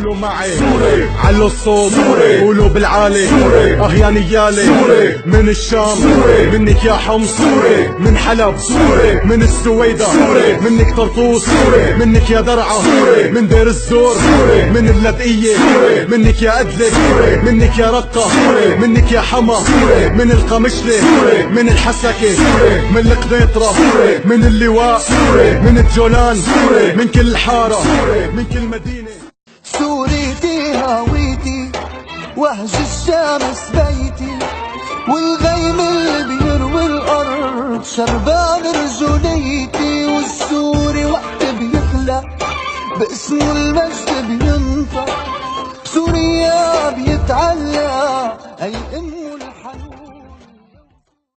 قولوا معي سوري، علوا الصوت سوري، قولوا بالعالي سوري، يا نيالي سوري، من الشام سوري، منك يا حمص سوري، من حلب سوري، من السويدة سوري، منك طرطوس سوري، منك يا درعا سوري، من دير الزور سوري، من اللبقية سوري، منك يا أدلك سوري، منك يا رقة سوري، منك يا حما سوري، من القمشلة سوري، من الحسكة سوري، من القنيطرة سوري، من اللواء سوري، من الجولان سوري، من كل الحارة سوري، من كل مدينة. سوريتي هويتي وهج الشمس بيتي، والغيم اللي بيروي الأرض شربان رجوليتي، والسوري وقت بيخلق باسمه المجد بينطق، بسوريا بيتعلق أي أمه